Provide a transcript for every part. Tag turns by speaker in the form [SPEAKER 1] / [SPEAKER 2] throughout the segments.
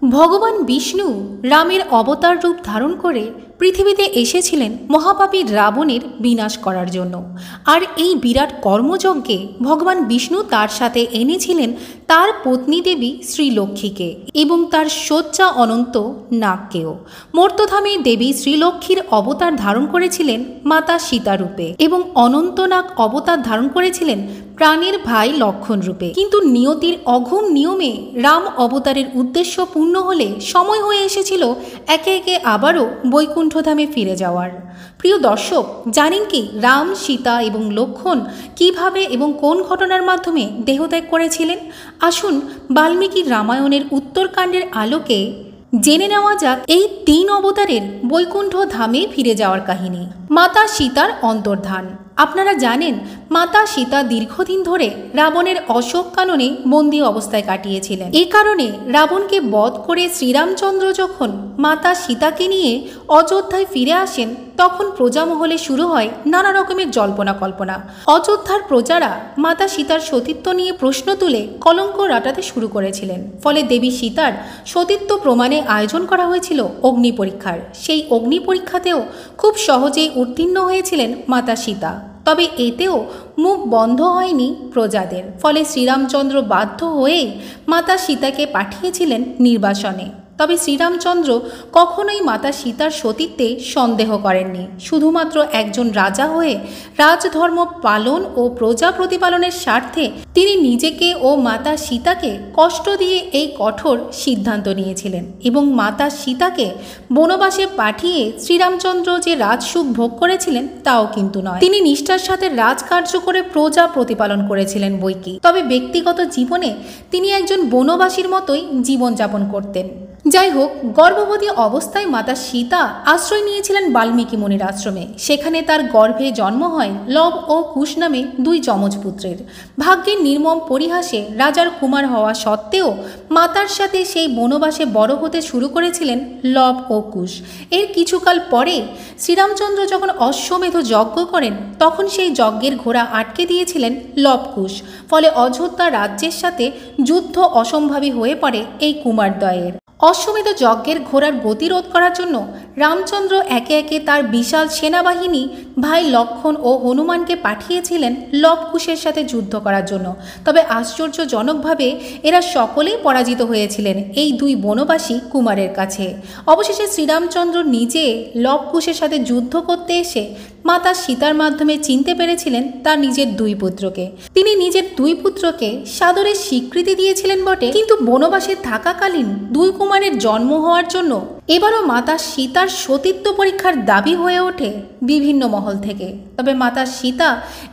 [SPEAKER 1] ভগবান বিষ্ণু রামের অবতার রূপ ধারণ করে পৃথিবীতে এসেছিলেন মহাপাপী রাবণের বিনাশ করার জন্য। আর এই বিরাট কর্মযজ্ঞে ভগবান বিষ্ণু তার সাথে এনেছিলেন তার পত্নী দেবী শ্রীলক্ষ্মীকে এবং তার শয্যা অনন্ত নাগকেও। মর্ত্যধামে দেবী শ্রীলক্ষ্মীর অবতার ধারণ করেছিলেন মাতা সীতা রূপে এবং অনন্তনাগ অবতার ধারণ করেছিলেন প্রাণের ভাই লক্ষণ রূপে। কিন্তু নিয়তির অঘম নিয়মে রাম অবতারের উদ্দেশ্য পূর্ণ হলে সময় হয়ে এসেছিল একে একে আবারও বৈকুণ্ঠধামে ফিরে যাওয়ার। প্রিয় দর্শক, জানেন কি রাম, সীতা এবং লক্ষণ কিভাবে এবং কোন ঘটনার মাধ্যমে দেহত্যাগ করেছিলেন? আসুন বাল্মীকির রামায়ণের উত্তরকাণ্ডের আলোকে জেনে নেওয়া যাক এই 3 অবতারের বৈকুণ্ঠ ধামে ফিরে যাওয়ার কাহিনী। মাতা সীতার অন্তর্ধান। আপনারা জানেন মাতা সীতা দীর্ঘদিন ধরে রাবণের অশোক কাননে বন্দী অবস্থায় কাটিয়েছিলেন। এই কারণে রাবণকে বধ করে শ্রীরামচন্দ্র যখন মাতা সীতাকে নিয়ে অযোধ্যায় ফিরে আসেন, তখন প্রজামহলে শুরু হয় নানা রকমের জল্পনা কল্পনা। অযোধ্যার প্রজারা মাতা সীতার সতীত্ব নিয়ে প্রশ্ন তুলে কলঙ্ক রাটাতে শুরু করেছিলেন। ফলে দেবী সীতার সতীত্ব প্রমাণে আয়োজন করা হয়েছিল অগ্নি পরীক্ষার। সেই অগ্নি পরীক্ষাতেও খুব সহজেই উত্তীর্ণ হয়েছিলেন মাতা সীতা। তবে এতেও মুখ বন্ধ হয়নি প্রজাদের। ফলে শ্রীরামচন্দ্র বাধ্য হয়েই মাতা সীতাকে পাঠিয়েছিলেন নির্বাসনে। তবে শ্রীরামচন্দ্র কখনোই মাতা সীতার সতীত্বে সন্দেহ করেননি। শুধুমাত্র একজন রাজা হয়ে রাজধর্ম পালন ও প্রজা প্রতিপালনের স্বার্থে তিনি নিজেকে ও মাতা সীতাকে কষ্ট দিয়ে এই কঠোর সিদ্ধান্ত নিয়েছিলেন এবং মাতা সীতাকে বনবাসে পাঠিয়ে শ্রীরামচন্দ্র যে রাজসুখ ভোগ করেছিলেন তাও কিন্তু নয়। তিনি নিষ্ঠার সাথে রাজকার্য করে প্রজা প্রতিপালন করেছিলেন বৈকি। তবে ব্যক্তিগত জীবনে তিনি একজন বনবাসীর মতোই জীবনযাপন করতেন। যাই হোক, গর্ভবতী অবস্থায় মাতা সীতা আশ্রয় নিয়েছিলেন বাল্মীকি মুনির আশ্রমে। সেখানে তার গর্ভে জন্ম হয় লব ও কুশ নামে 2 যমজ পুত্রের। ভাগ্যের নির্মম পরিহাসে রাজার কুমার হওয়া সত্ত্বেও মাতার সাথে সেই বনবাসে বড় হতে শুরু করেছিলেন লব ও কুশ। এর কিছুকাল পরে শ্রীরামচন্দ্র যখন অশ্বমেধ যজ্ঞ করেন, তখন সেই যজ্ঞের ঘোড়া আটকে দিয়েছিলেন লবকুশ। ফলে অযোধ্যা রাজ্যের সাথে যুদ্ধ অসম্ভাবী হয়ে পড়ে এই কুমারদ্বয়ের। অশ্বমেধ যজ্ঞের ঘোড়ার গতিরোধ করার জন্য রামচন্দ্র একে একে তার বিশাল সেনাবাহিনী ভাই লক্ষণ ও হনুমানকে পাঠিয়েছিলেন লবকুশের সাথে যুদ্ধ করার জন্য। তবে আশ্চর্যজনকভাবে এরা সকলেই পরাজিত হয়েছিলেন এই 2 বনবাসী কুমারের কাছে। অবশেষে শ্রীরামচন্দ্র নিজে লবকুশের সাথে যুদ্ধ করতে এসে মাতা সীতার মাধ্যমে চিনতে পেরেছিলেন তার নিজের 2 পুত্রকে। তিনি নিজের 2 পুত্রকে সাদরে স্বীকৃতি দিয়েছিলেন বটে, কিন্তু বনবাসে থাকাকালীন 2 কুমারের জন্ম হওয়ার জন্য এবারও মাতা সীতার সতীত্ব পরীক্ষার দাবি হয়ে ওঠে বিভিন্ন মহল থেকে। তবে মাতা সীতা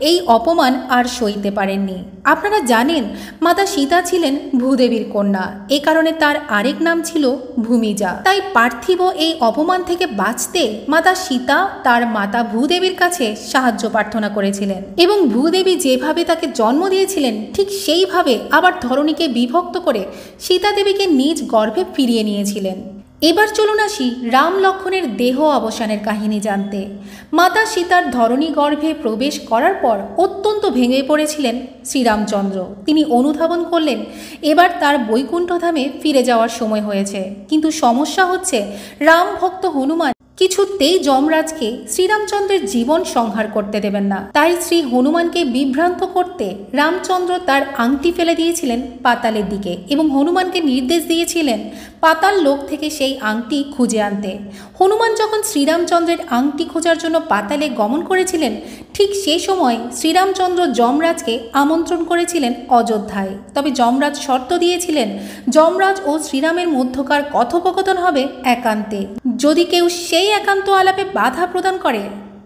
[SPEAKER 1] এই অপমান আর সইতে পারেননি। আপনারা জানেন মাতা সীতা ছিলেন ভূদেবীর কন্যা। এ কারণে তার আরেক নাম ছিল ভূমিজা। তাই পার্থিব এই অপমান থেকে বাঁচতে মাতা সীতা তার মাতা ভূদেবীর কাছে সাহায্য প্রার্থনা করেছিলেন এবং ভূদেবী যেভাবে তাকে জন্ম দিয়েছিলেন ঠিক সেইভাবে আবার ধরণীকে বিভক্ত করে সীতা দেবীকে নিজ গর্ভে ফিরিয়ে নিয়েছিলেন। এবার চলুন আসি রাম লক্ষণের দেহ অবসানের কাহিনী জানতে। মাতা সীতার ধরণী গর্ভে প্রবেশ করার পর অত্যন্ত ভেঙে পড়েছিলেন শ্রীরামচন্দ্র। তিনি অনুধাবন করলেন এবার তার বৈকুণ্ঠধামে ফিরে যাওয়ার সময় হয়েছে। কিন্তু সমস্যা হচ্ছে রাম ভক্ত হনুমান কিছুতেই যমরাজকে শ্রীরামচন্দ্রের জীবন সংহার করতে দেবেন না। তাই শ্রী হনুমানকে বিভ্রান্ত করতে রামচন্দ্র তার আংটি ফেলে দিয়েছিলেন পাতালের দিকে এবং হনুমানকে নির্দেশ দিয়েছিলেন পাতাল লোক থেকে সেই আংটি খুঁজে আনতে। হনুমান যখন শ্রীরামচন্দ্রের আংটি খোঁজার জন্য পাতালে গমন করেছিলেন, ঠিক সেই সময় শ্রীরামচন্দ্র যমরাজকে আমন্ত্রণ করেছিলেন অযোধ্যায়। তবে যমরাজ শর্ত দিয়েছিলেন যমরাজ ও শ্রীরামের মধ্যকার কথোপকথন হবে একান্তে। যদি কেউ সেই একান্ত আলাপে বাধা প্রদান করে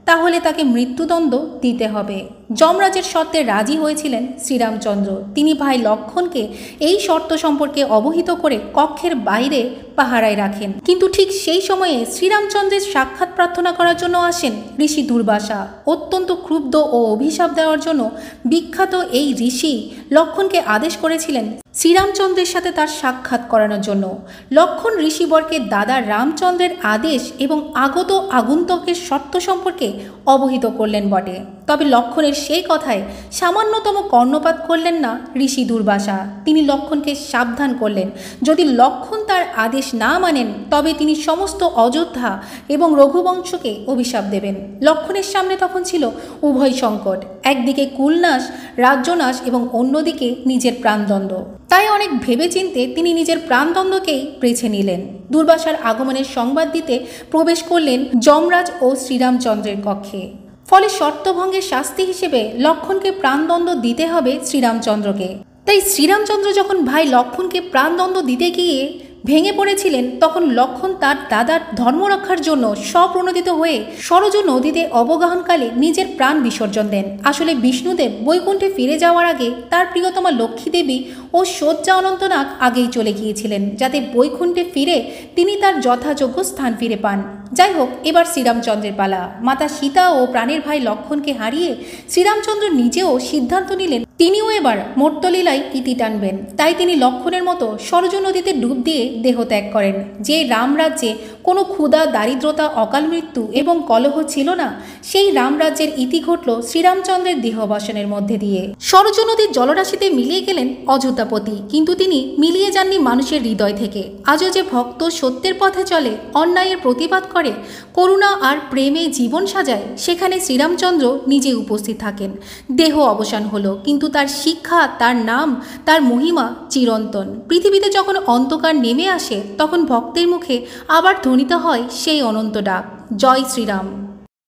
[SPEAKER 1] তাহলে তাকে মৃত্যুদণ্ড দিতে হবে। যমরাজের শর্তে রাজি হয়েছিলেন শ্রীরামচন্দ্র। তিনি ভাই লক্ষণকে এই শর্ত সম্পর্কে অবহিত করে কক্ষের বাইরে পাহারায় রাখেন। কিন্তু ঠিক সেই সময়ে শ্রীরামচন্দ্রের সাক্ষাৎ প্রার্থনা করার জন্য আসেন ঋষি দুর্বাসা। অত্যন্ত ক্রুদ্ধ ও অভিশাপ দেওয়ার জন্য বিখ্যাত এই ঋষি লক্ষণকে আদেশ করেছিলেন শ্রীরামচন্দ্রের সাথে তার সাক্ষাৎ করানোর জন্য। লক্ষণ ঋষিবরকে দাদা রামচন্দ্রের আদেশ এবং আগত আগন্তুকের শর্ত সম্পর্কে অবহিত করলেন বটে। তবে লক্ষ্মণের সেই কথায় সামান্যতম কর্ণপাত করলেন না ঋষি দুর্বাসা। তিনি লক্ষ্মণকে সাবধান করলেন, যদি লক্ষ্মণ তার আদেশ না মানেন তবে তিনি সমস্ত অযোধ্যা এবং রঘুবংশকে অভিশাপ দেবেন। লক্ষ্মণের সামনে তখন ছিল উভয় সংকট, একদিকে কুলনাশ, রাজ্যনাশ এবং অন্যদিকে নিজের প্রাণদণ্ড। তাই অনেক ভেবেচিন্তে তিনি নিজের প্রাণদণ্ডকেই বেছে নিলেন। দুর্বাসার আগমনের সংবাদ দিতে প্রবেশ করলেন যমরাজ ও শ্রীরামচন্দ্রের কক্ষে। ফলে শর্তভঙ্গের শাস্তি হিসেবে লক্ষ্মণকে প্রাণদণ্ড দিতে হবে শ্রীরামচন্দ্রকে। তাই শ্রীরামচন্দ্র যখন ভাই লক্ষ্মণকে প্রাণদণ্ড দিতে গিয়ে ভেঙে পড়েছিলেন, তখন লক্ষ্মণ তার দাদার ধর্মরক্ষার জন্য স্বপ্রণোদিত হয়ে সরজু নদীতে অবগাহনকালে নিজের প্রাণ বিসর্জন দেন। আসলে বিষ্ণুদেব বৈকুণ্ঠে ফিরে যাওয়ার আগে তার প্রিয়তমা লক্ষ্মী দেবী ও শয্যা অনন্তনাগ আগেই চলে গিয়েছিলেন, যাতে বৈকুণ্ঠে ফিরে তিনি তার যথাযোগ্য স্থান ফিরে পান। যাই হোক, এবার শ্রীরামচন্দ্রের পালা। মাতা সীতা ও প্রাণের ভাই লক্ষ্মণকে হারিয়ে শ্রীরামচন্দ্র নিজেও সিদ্ধান্ত নিলেন তিনিও এবার মর্ত্যলীলায় ইতি টানবেন। তাই তিনি লক্ষ্মণের মতো সরজু নদীতে ডুব দিয়ে দেহত্যাগ করেন। যে রামরাজ্যে কোনো ক্ষুধা, দারিদ্রতা, অকাল মৃত্যু এবং কলহ ছিল না, সেই রামরাজ্যের ইতি ঘটল শ্রীরামচন্দ্রের দেহাবসানের মধ্যে দিয়ে। সরজু নদীর জলরাশিতে মিলিয়ে গেলেন অযোধ্যাপতি, কিন্তু তিনি মিলিয়ে যাননি মানুষের হৃদয় থেকে। আজও যে ভক্ত সত্যের পথে চলে, অন্যায়ের প্রতিবাদ করে, করুণা আর প্রেমে জীবন সাজায়, সেখানে শ্রীরামচন্দ্র নিজে উপস্থিত থাকেন। দেহ অবসান হলো, কিন্তু তার শিক্ষা, তার নাম, তার মহিমা চিরন্তন। পৃথিবীতে যখন অন্ধকার নেমে আসে, তখন ভক্তের মুখে আবার ধ্বনিত হয় সেই অনন্ত ডাক, জয় শ্রীরাম।